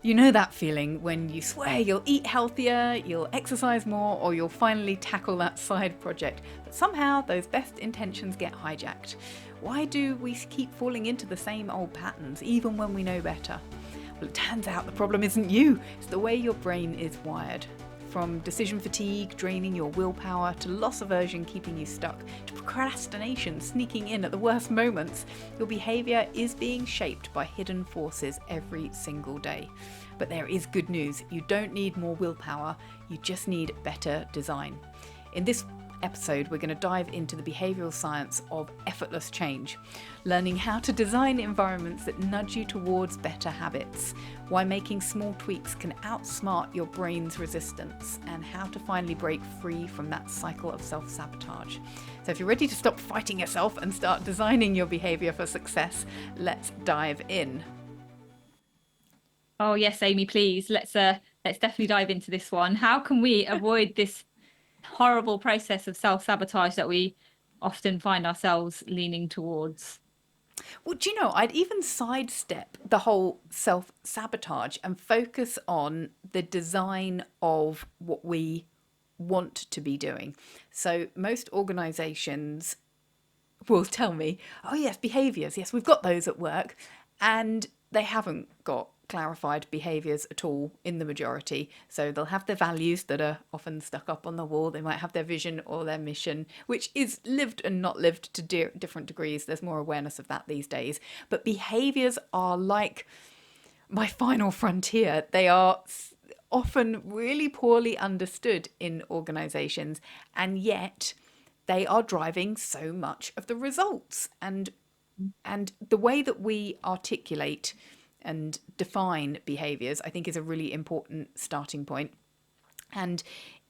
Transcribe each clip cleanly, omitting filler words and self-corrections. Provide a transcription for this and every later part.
You know that feeling when you swear you'll eat healthier, you'll exercise more, or you'll finally tackle that side project, but somehow those best intentions get hijacked. Why do we keep falling into the same old patterns, even when we know better? Well, it turns out the problem isn't you, it's the way your brain is wired. From decision fatigue draining your willpower, to loss aversion keeping you stuck, to procrastination sneaking in at the worst moments, your behaviour is being shaped by hidden forces every single day. But there is good news. You don't need more willpower, you just need better design. In this episode, we're going to dive into the behavioural science of effortless change, learning how to design environments that nudge you towards better habits, why making small tweaks can outsmart your brain's resistance, and how to finally break free from that cycle of self-sabotage. So if you're ready to stop fighting yourself and start designing your behaviour for success, let's dive in. Oh yes, Amy, please. Let's definitely dive into this one. How can we avoid this horrible process of self-sabotage that we often find ourselves leaning towards? Well, do you know, I'd even sidestep the whole self sabotage and focus on the design of what we want to be doing. So, most organizations will tell me, oh, yes, behaviors, yes, we've got those at work. And they haven't got clarified behaviours at all in the majority. So they'll have their values that are often stuck up on the wall. They might have their vision or their mission, which is lived and not lived to different degrees. There's more awareness of that these days. But behaviours are like my final frontier. They are often really poorly understood in organisations, and yet they are driving so much of the results. And the way that we articulate and define behaviours, I think, is a really important starting point. And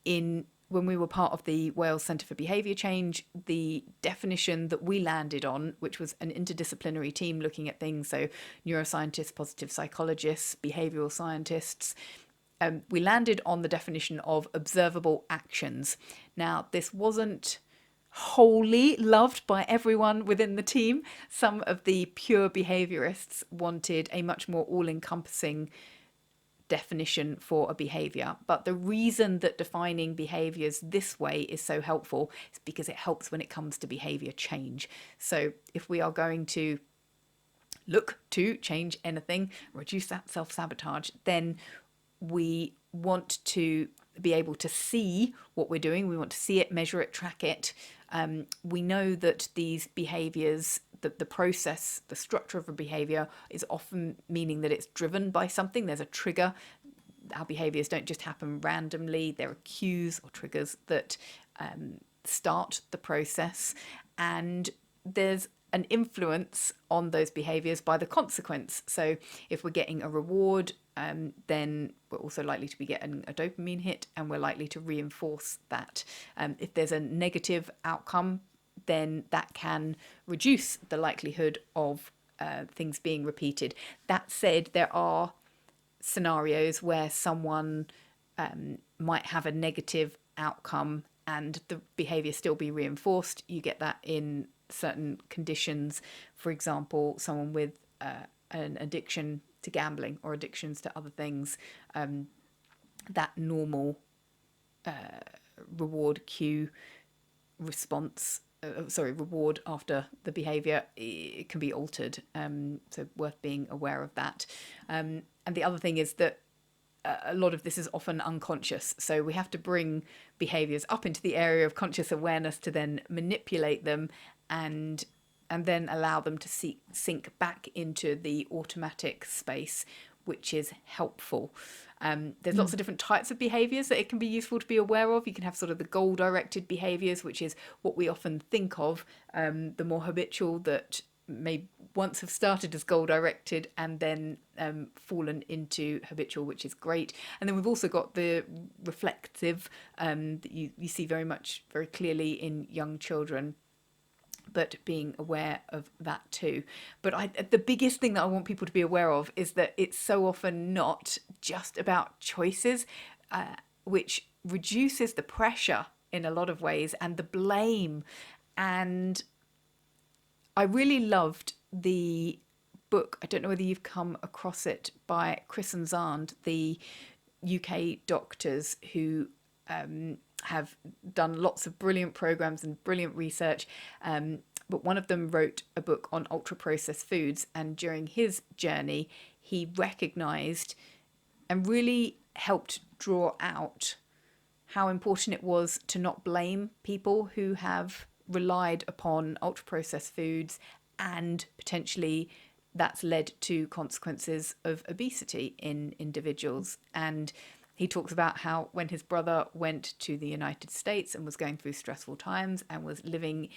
in when we were part of the Wales Centre for Behaviour Change, the definition that we landed on, which was an interdisciplinary team looking at things, so neuroscientists, positive psychologists, behavioural scientists, we landed on the definition of observable actions. Now, this wasn't wholly loved by everyone within the team. Some of the pure behaviorists wanted a much more all encompassing definition for a behavior. But the reason that defining behaviors this way is so helpful is because it helps when it comes to behavior change. So if we are going to look to change anything, reduce that self sabotage, then we want to be able to see what we're doing. We want to see it, measure it, track it. We know that these behaviors, the process, the structure of a behavior is often meaning that it's driven by something. There's a trigger. Our behaviors don't just happen randomly. There are cues or triggers that start the process. And there's an influence on those behaviors by the consequence. So if we're getting a reward, then we're also likely to be getting a dopamine hit, and we're likely to reinforce that. If there's a negative outcome, then that can reduce the likelihood of things being repeated. That said, there are scenarios where someone might have a negative outcome and the behavior still be reinforced. You get that in certain conditions. For example, someone with an addiction to gambling or addictions to other things, that normal reward cue response, reward after the behaviour, it can be altered. So worth being aware of that. And the other thing is that a lot of this is often unconscious. So we have to bring behaviours up into the area of conscious awareness to then manipulate them and then allow them to sink back into the automatic space, which is helpful. There's lots of different types of behaviours that it can be useful to be aware of. You can have sort of the goal-directed behaviours, which is what we often think of, the more habitual that may once have started as goal-directed and then fallen into habitual, which is great. And then we've also got the reflective that you see very clearly in young children, but being aware of that too. But the biggest thing that I want people to be aware of is that it's so often not just about choices, which reduces the pressure in a lot of ways and the blame. And I really loved the book, I don't know whether you've come across it, by Chris and Zand, the UK doctors who have done lots of brilliant programs and brilliant research. But one of them wrote a book on ultra processed foods, and during his journey, he recognized and really helped draw out how important it was to not blame people who have relied upon ultra processed foods, and potentially that's led to consequences of obesity in individuals. And he talks about how when his brother went to the United States and was going through stressful times and was living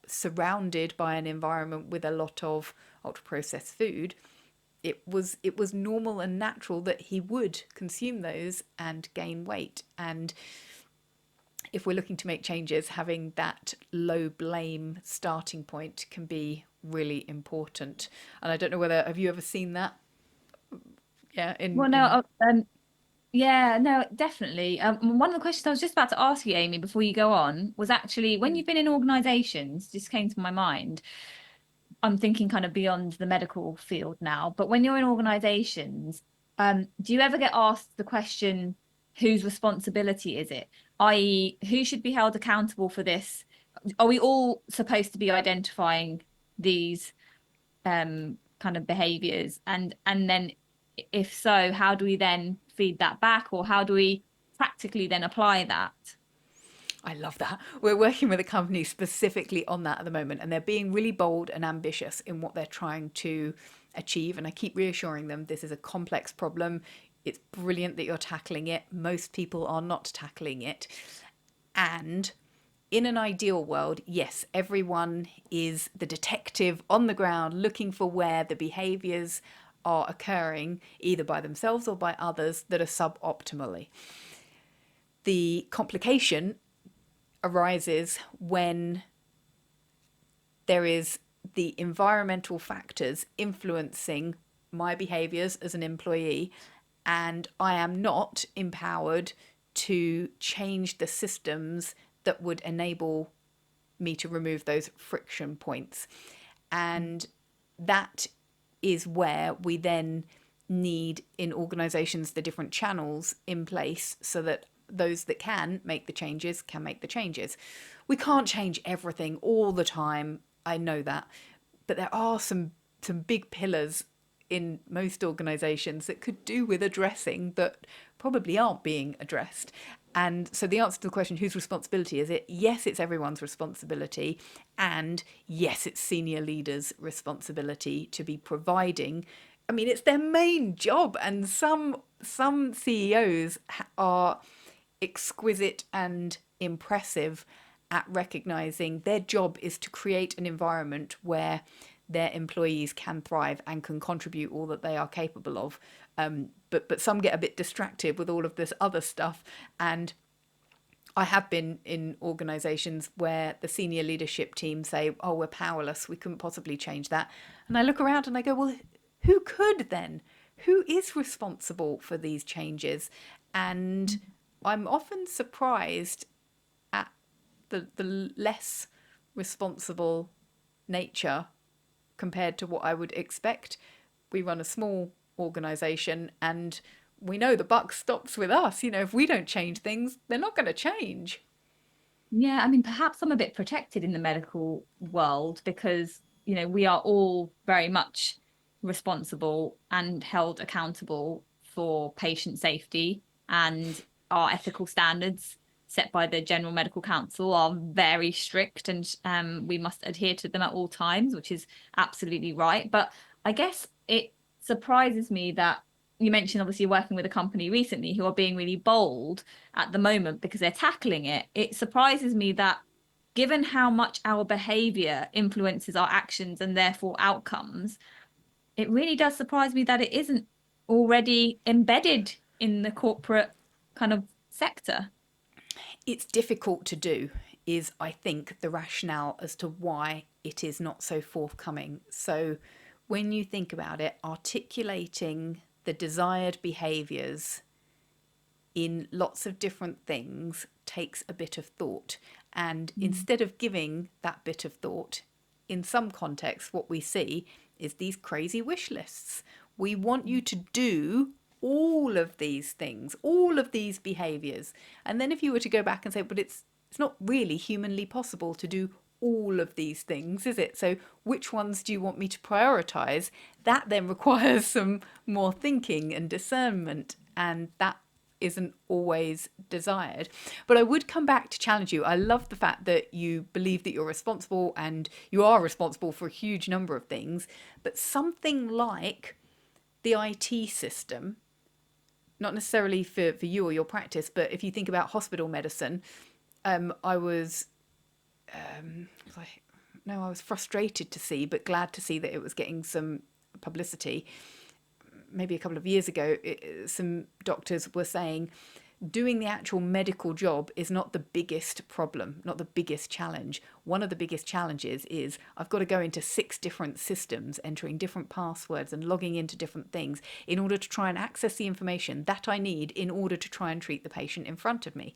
surrounded by an environment with a lot of ultra processed food, it was normal and natural that he would consume those and gain weight. And if we're looking to make changes, having that low blame starting point can be really important. And I don't know whether, have you ever seen that? Yeah, Well, no, yeah, no, definitely. One of the questions I was just about to ask you, Amy, before you go on, was actually when you've been in organizations, just came to my mind. I'm thinking kind of beyond the medical field now, but when you're in organizations, do you ever get asked the question, whose responsibility is it? I.e., who should be held accountable for this? Are we all supposed to be identifying these kind of behaviors? And then if so, how do we then feed that back, or how do we practically then apply that? I love that. We're working with a company specifically on that at the moment, and they're being really bold and ambitious in what they're trying to achieve. And I keep reassuring them this is a complex problem. It's brilliant that you're tackling it. Most people are not tackling it. And in an ideal world, yes, everyone is the detective on the ground looking for where the behaviors are occurring, either by themselves or by others, that are suboptimally. The complication arises when there is the environmental factors influencing my behaviors as an employee, and I am not empowered to change the systems that would enable me to remove those friction points. And that is where we then need in organizations the different channels in place so that those that can make the changes can make the changes. We can't change everything all the time, I know that, but there are some big pillars in most organizations that could do with addressing that probably aren't being addressed. And so the answer to the question, whose responsibility is it? Yes, it's everyone's responsibility. And yes, it's senior leaders' responsibility to be providing. I mean, it's their main job. And some CEOs are exquisite and impressive at recognizing their job is to create an environment where their employees can thrive and can contribute all that they are capable of. But some get a bit distracted with all of this other stuff. And I have been in organizations where the senior leadership team say, oh, we're powerless, we couldn't possibly change that. And I look around and I go, well, who could then? Who is responsible for these changes? And I'm often surprised at the less responsible nature compared to what I would expect. We run a small organization and we know the buck stops with us. You know, if we don't change things, they're not going to change. Yeah, I mean, perhaps I'm a bit protected in the medical world because, we are all very much responsible and held accountable for patient safety, and our ethical standards set by the General Medical Council are very strict, and we must adhere to them at all times, which is absolutely right. But I guess it surprises me that you mentioned obviously you're working with a company recently who are being really bold at the moment because they're tackling it. It surprises me that given how much our behavior influences our actions and therefore outcomes, it really does surprise me that it isn't already embedded in the corporate kind of sector. It's difficult to do, is I think the rationale as to why it is not so forthcoming. So when you think about it, articulating the desired behaviors in lots of different things takes a bit of thought. And instead of giving that bit of thought, in some contexts, what we see is these crazy wish lists. We want you to do all of these things, all of these behaviors. And then if you were to go back and say, but it's not really humanly possible to do all of these things, is it? So which ones do you want me to prioritize? That then requires some more thinking and discernment, and that isn't always desired. But I would come back to challenge you. I love the fact that you believe that you're responsible, and you are responsible for a huge number of things, but something like the IT system, not necessarily for you or your practice, but if you think about hospital medicine, I was no, I was frustrated to see, but glad to see that it was getting some publicity. Maybe a couple of years ago, some doctors were saying doing the actual medical job is not the biggest problem, not the biggest challenge. One of the biggest challenges is I've got to go into 6 different systems, entering different passwords and logging into different things in order to try and access the information that I need in order to try and treat the patient in front of me.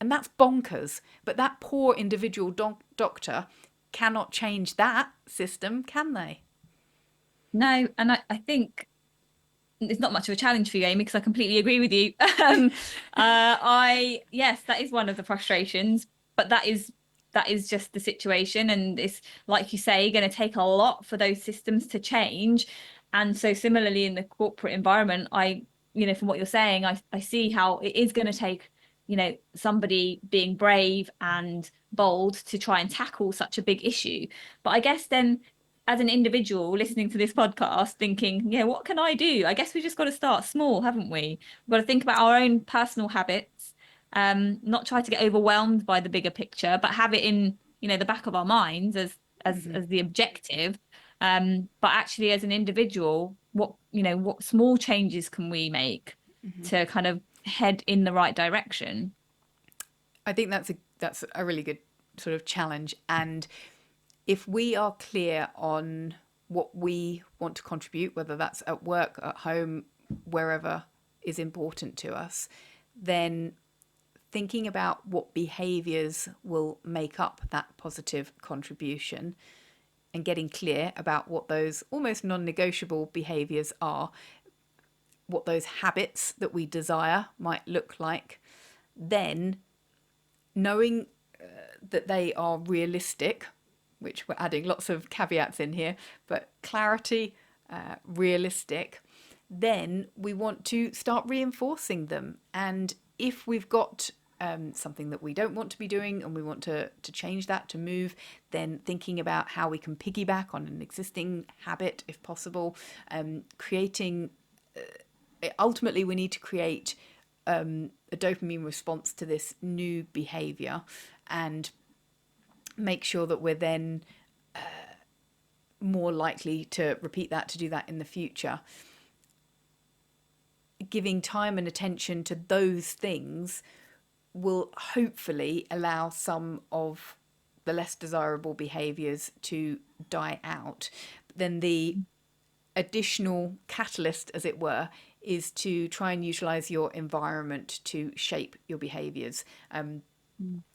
And that's bonkers. But that poor individual doctor cannot change that system, can they? No, and I think it's not much of a challenge for you, Amy, because I completely agree with you. Yes, that is one of the frustrations, but that is just the situation, and it's like you say, going to take a lot for those systems to change. And so similarly in the corporate environment, from what you're saying, I see how it is going to take, somebody being brave and bold to try and tackle such a big issue. But I guess then, as an individual listening to this podcast thinking, yeah, what can I do? I guess we just got to start small, haven't we? We've got to think about our own personal habits, not try to get overwhelmed by the bigger picture, but have it in, the back of our minds as the objective. But actually as an individual, what small changes can we make to kind of head in the right direction? I think that's a really good sort of challenge. And if we are clear on what we want to contribute, whether that's at work, at home, wherever is important to us, then thinking about what behaviours will make up that positive contribution and getting clear about what those almost non-negotiable behaviours are, what those habits that we desire might look like, then knowing that they are realistic, which we're adding lots of caveats in here, but clarity, realistic, then we want to start reinforcing them. And if we've got something that we don't want to be doing and we want to change that, to move, then thinking about how we can piggyback on an existing habit if possible, creating, ultimately we need to create a dopamine response to this new behavior and make sure that we're then more likely to repeat that, to do that in the future. Giving time and attention to those things will hopefully allow some of the less desirable behaviours to die out. But then the additional catalyst, as it were, is to try and utilise your environment to shape your behaviours.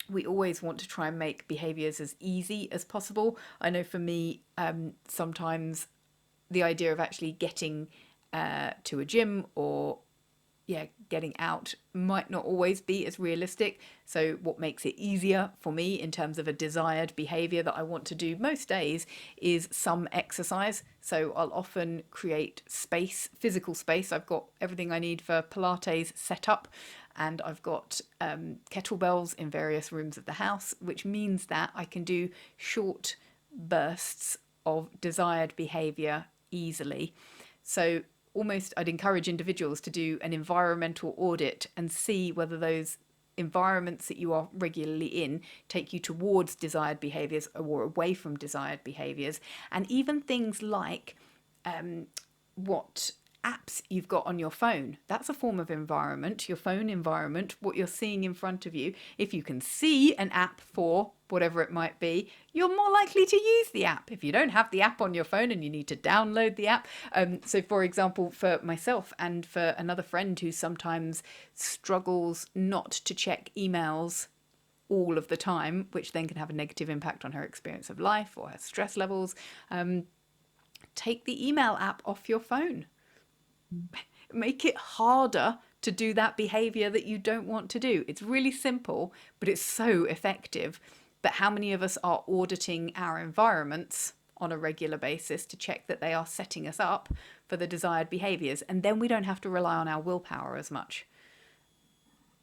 We always want to try and make behaviours as easy as possible. I know for me, sometimes the idea of actually getting to a gym or getting out might not always be as realistic. So what makes it easier for me in terms of a desired behavior that I want to do most days is some exercise. So I'll often create space, physical space. I've got everything I need for Pilates set up, and I've got kettlebells in various rooms of the house, which means that I can do short bursts of desired behavior easily. So almost I'd encourage individuals to do an environmental audit and see whether those environments that you are regularly in take you towards desired behaviours or away from desired behaviours. And even things like what apps you've got on your phone. That's a form of environment, your phone environment, what you're seeing in front of you. If you can see an app for whatever it might be, you're more likely to use the app. If you don't have the app on your phone and you need to download the app. So for example, for myself and for another friend who sometimes struggles not to check emails all of the time, which then can have a negative impact on her experience of life or her stress levels, take the email app off your phone. Make it harder to do that behavior that you don't want to do. It's really simple, but it's so effective. But how many of us are auditing our environments on a regular basis to check that they are setting us up for the desired behaviors? And then we don't have to rely on our willpower as much.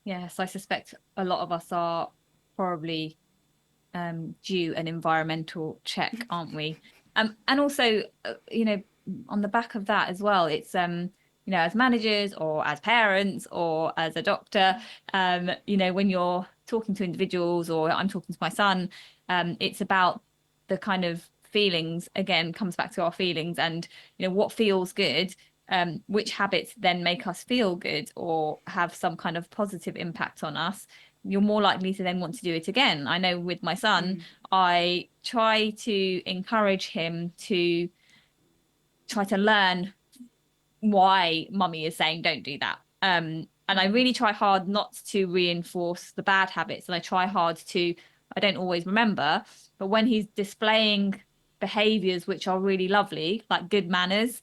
Yes, I suspect a lot of us are probably due an environmental check, aren't we? And also, on the back of that as well, it's as managers or as parents or as a doctor, when you're talking to individuals, or I'm talking to my son, it's about the kind of feelings, again, comes back to our feelings, and what feels good. Which habits then make us feel good or have some kind of positive impact on us, you're more likely to then want to do it again. I know with my son, I try to encourage him to try to learn why mummy is saying don't do that. And I really try hard not to reinforce the bad habits. And I try hard to, I don't always remember, but when he's displaying behaviors which are really lovely, like good manners,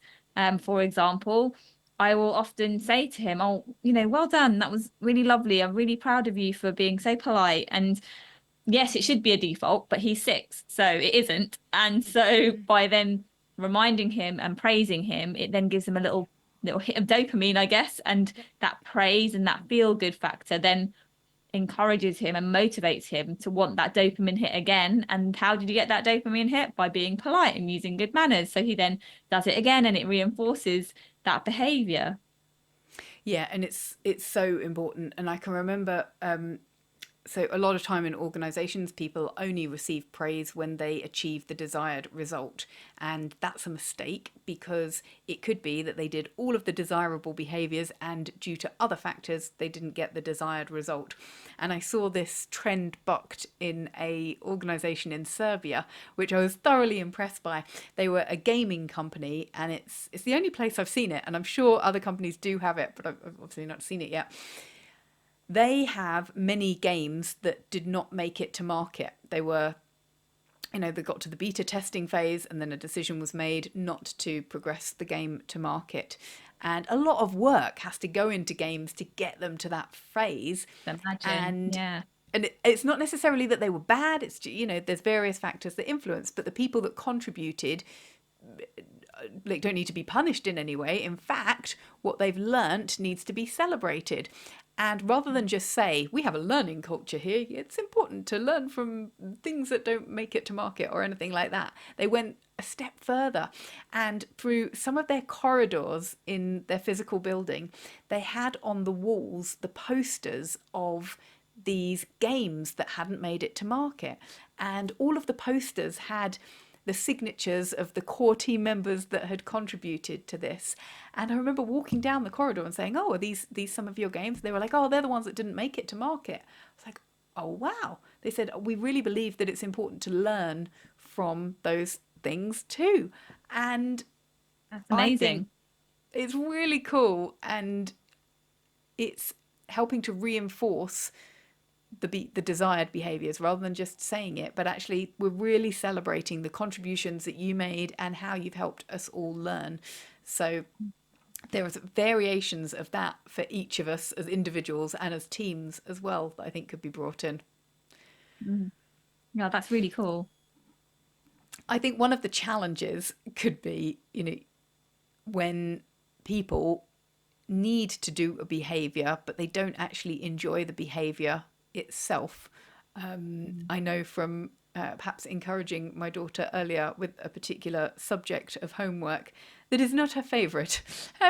for example, I will often say to him, oh, well done. That was really lovely. I'm really proud of you for being so polite. And yes, it should be a default, but he's 6, so it isn't. And so by then reminding him and praising him, it then gives him a little hit of dopamine, I guess. And that praise and that feel good factor then encourages him and motivates him to want that dopamine hit again. And how did you get that dopamine hit? By being polite and using good manners. So he then does it again, and it reinforces that behavior. Yeah, and it's so important. And I can remember, so a lot of time in organizations, people only receive praise when they achieve the desired result. And that's a mistake, because it could be that they did all of the desirable behaviors and due to other factors, they didn't get the desired result. And I saw this trend bucked in a organization in Serbia, which I was thoroughly impressed by. They were a gaming company, and it's the only place I've seen it. And I'm sure other companies do have it, but I've obviously not seen it yet. They have many games that did not make it to market. They were, they got to the beta testing phase, and then a decision was made not to progress the game to market. And a lot of work has to go into games to get them to that phase. Imagine, And yeah. it's not necessarily that they were bad. It's, there's various factors that influence, but the people that contributed like don't need to be punished in any way. In fact, what they've learnt needs to be celebrated. And rather than just say, we have a learning culture here, it's important to learn from things that don't make it to market or anything like that, they went a step further. And through some of their corridors in their physical building, they had on the walls the posters of these games that hadn't made it to market. And all of the posters had the signatures of the core team members that had contributed to this. And I remember walking down the corridor and saying, oh, are these some of your games? They were like, oh, they're the ones that didn't make it to market. I was like, oh, wow. They said, we really believe that it's important to learn from those things too. And That's I think amazing. it's really cool, and it's helping to reinforce the desired behaviors rather than just saying it, but actually we're really celebrating the contributions that you made and how you've helped us all learn. So there are variations of that for each of us as individuals and as teams as well that I think could be brought in. Mm. Yeah, that's really cool. I think one of the challenges could be, when people need to do a behavior, but they don't actually enjoy the behavior itself. I know from perhaps encouraging my daughter earlier with a particular subject of homework that is not her favourite.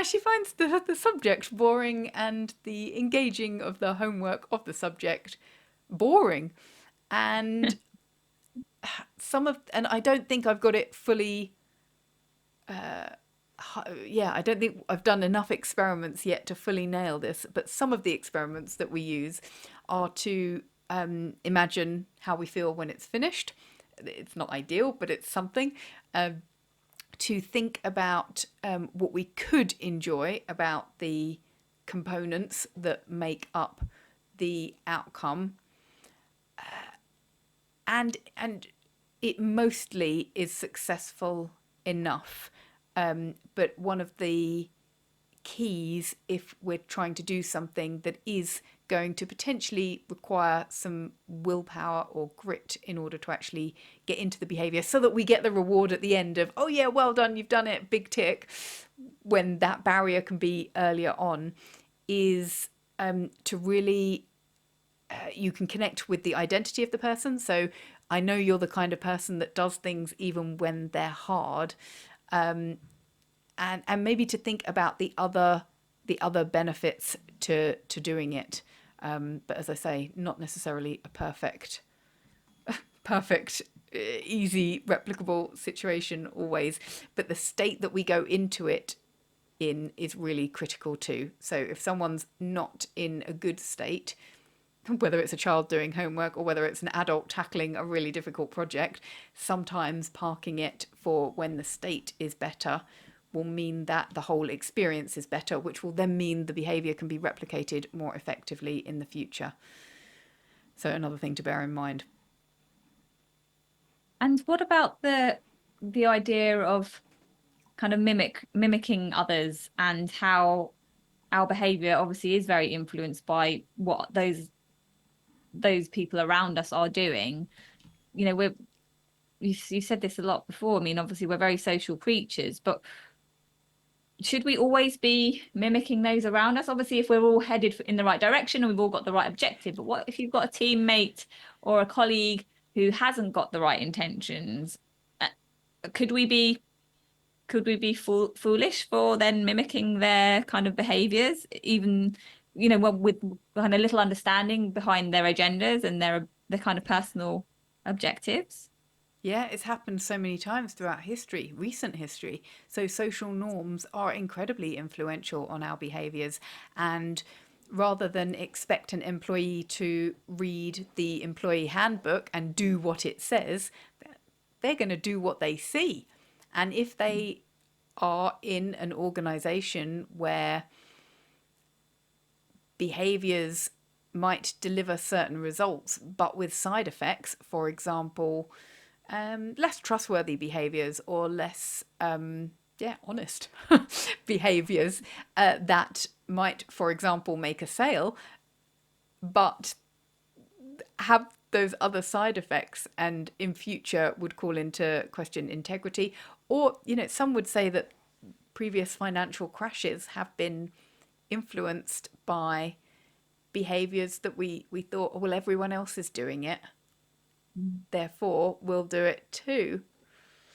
She finds the subject boring and the engaging of the homework of the subject boring. And and I don't think I've got it fully I don't think I've done enough experiments yet to fully nail this, but some of the experiments that we use are to imagine how we feel when it's finished. It's not ideal, but it's something. To think about what we could enjoy about the components that make up the outcome, and it mostly is successful enough. But one of the keys, if we're trying to do something that is going to potentially require some willpower or grit in order to actually get into the behavior, so that we get the reward at the end of, oh yeah, well done, you've done it, big tick, when that barrier can be earlier on, is to really you can connect with the identity of the person. So I know you're the kind of person that does things even when they're hard, and maybe to think about the other benefits to doing it. But as I say, not necessarily a perfect, easy, replicable situation always. But the state that we go into it in is really critical too. So if someone's not in a good state, whether it's a child doing homework or whether it's an adult tackling a really difficult project, sometimes parking it for when the state is better will mean that the whole experience is better, which will then mean the behaviour can be replicated more effectively in the future. So another thing to bear in mind. And what about the idea of kind of mimicking others, and how our behavior obviously is very influenced by what those people around us are doing? You know, you said this a lot before. I mean, obviously we're very social creatures, but should we always be mimicking those around us? Obviously, if we're all headed in the right direction and we've all got the right objective, but what if you've got a teammate or a colleague who hasn't got the right intentions? Uh, Could we be foolish for then mimicking their kind of behaviors, even, with kind of little understanding behind their agendas and their kind of personal objectives? Yeah, it's happened so many times throughout history, recent history. So social norms are incredibly influential on our behaviours. And rather than expect an employee to read the employee handbook and do what it says, they're going to do what they see. And if they are in an organisation where behaviours might deliver certain results but with side effects, for example, less trustworthy behaviors or less honest behaviors that might, for example, make a sale but have those other side effects and in future would call into question integrity. Or some would say that previous financial crashes have been influenced by behaviors that we thought, oh, well, everyone else is doing it, therefore we'll do it too.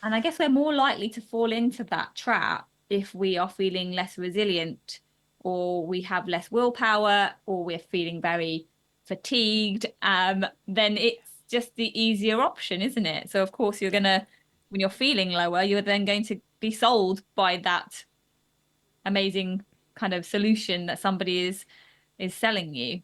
And I guess we're more likely to fall into that trap if we are feeling less resilient, or we have less willpower, or we're feeling very fatigued. Then it's just the easier option, isn't it? So of course when you're feeling lower, you're then going to be sold by that amazing kind of solution that somebody is selling you.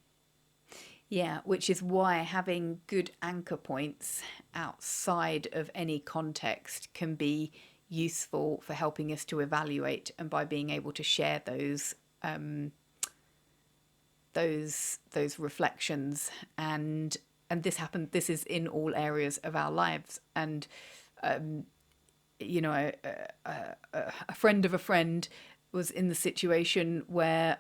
Yeah, which is why having good anchor points outside of any context can be useful for helping us to evaluate, and by being able to share those reflections. And this is in all areas of our lives. And a friend of a friend was in the situation where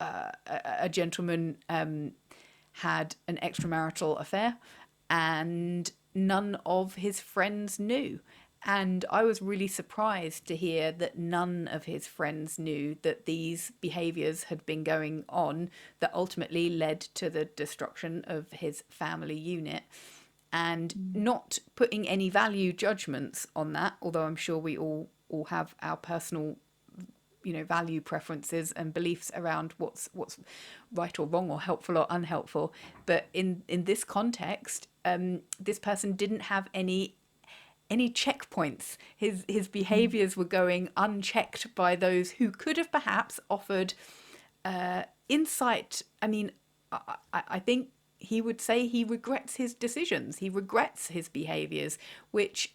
a gentleman had an extramarital affair and none of his friends knew. And I was really surprised to hear that none of his friends knew that these behaviours had been going on that ultimately led to the destruction of his family unit. And not putting any value judgments on that, although I'm sure we all have our personal value preferences and beliefs around what's right or wrong or helpful or unhelpful. But in this context, this person didn't have any checkpoints. His behaviors were going unchecked by those who could have perhaps offered insight. I mean, I think he would say he regrets his decisions, he regrets his behaviors, which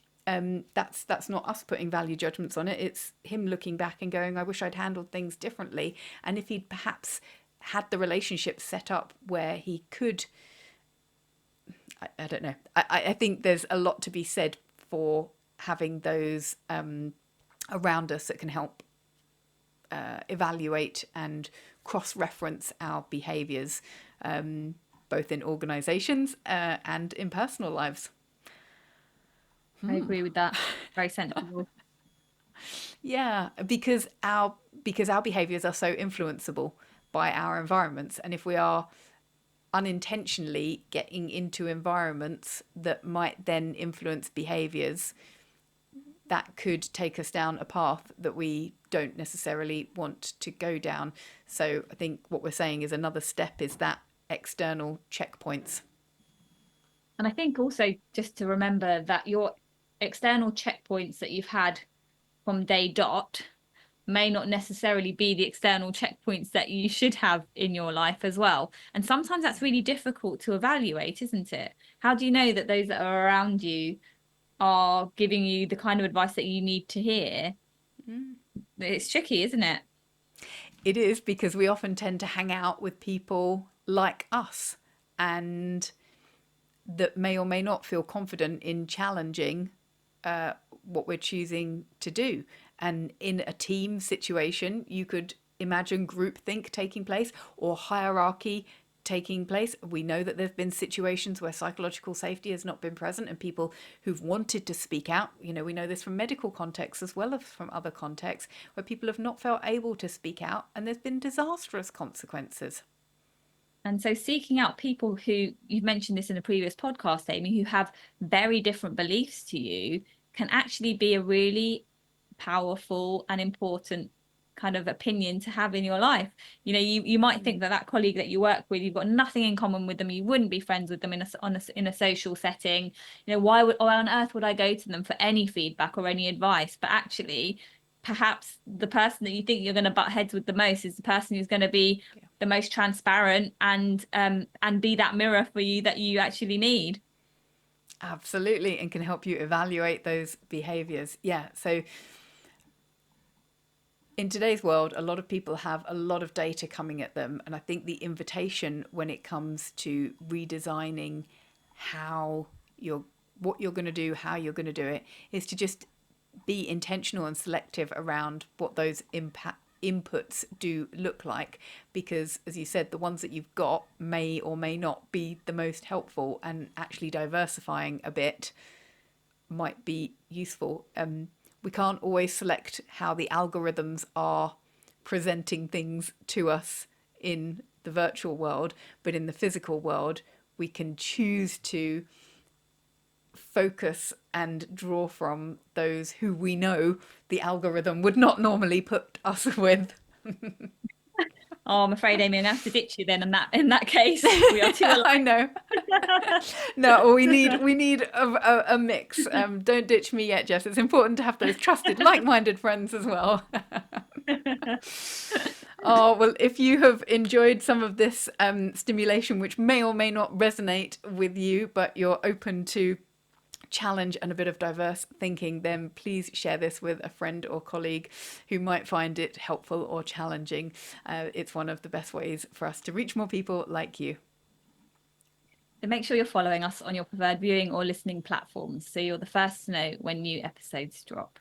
that's not us putting value judgments on it. It's him looking back and going, I wish I'd handled things differently. And if he'd perhaps had the relationship set up where he could, I don't know. I think there's a lot to be said for having those around us that can help evaluate and cross-reference our behaviours, both in organisations and in personal lives. I agree with that. Very sensible. Yeah, because our behaviours are so influenceable by our environments, and if we are unintentionally getting into environments that might then influence behaviours, that could take us down a path that we don't necessarily want to go down. So I think what we're saying is another step is that external checkpoints. And I think also just to remember that your external checkpoints that you've had from day dot may not necessarily be the external checkpoints that you should have in your life as well. And sometimes that's really difficult to evaluate, isn't it? How do you know that those that are around you are giving you the kind of advice that you need to hear? It's tricky, isn't it? It is, because we often tend to hang out with people like us and that may or may not feel confident in challenging what we're choosing to do. And in a team situation, you could imagine groupthink taking place or hierarchy taking place. We know that there have been situations where psychological safety has not been present and people who've wanted to speak out, we know this from medical contexts as well as from other contexts, where people have not felt able to speak out and there's been disastrous consequences. And so seeking out people who, you've mentioned this in a previous podcast, Amy, who have very different beliefs to you can actually be a really powerful and important kind of opinion to have in your life. You might think that colleague that you work with, you've got nothing in common with them, you wouldn't be friends with them in a social setting. Why on earth would I go to them for any feedback or any advice? But actually, perhaps the person that you think you're going to butt heads with the most is the person who's going to be the most transparent and be that mirror for you that you actually need. Absolutely, and can help you evaluate those behaviors. Yeah, so in today's world, a lot of people have a lot of data coming at them. And I think the invitation when it comes to redesigning what you're going to do, how you're going to do it, is to just be intentional and selective around what those inputs do look like. Because, as you said, the ones that you've got may or may not be the most helpful, and actually diversifying a bit might be useful. We can't always select how the algorithms are presenting things to us in the virtual world, but in the physical world, we can choose to focus and draw from those who we know the algorithm would not normally put us with. Oh, I'm afraid, Amy, I'm gonna have to ditch you then. In that case, we are too alike. I know. No, we need a mix. Don't ditch me yet, Jess. It's important to have those trusted, like-minded friends as well. Oh, well, if you have enjoyed some of this stimulation, which may or may not resonate with you, but you're open to challenge and a bit of diverse thinking, then please share this with a friend or colleague who might find it helpful or challenging. It's one of the best ways for us to reach more people like you. So make sure you're following us on your preferred viewing or listening platforms so you're the first to know when new episodes drop.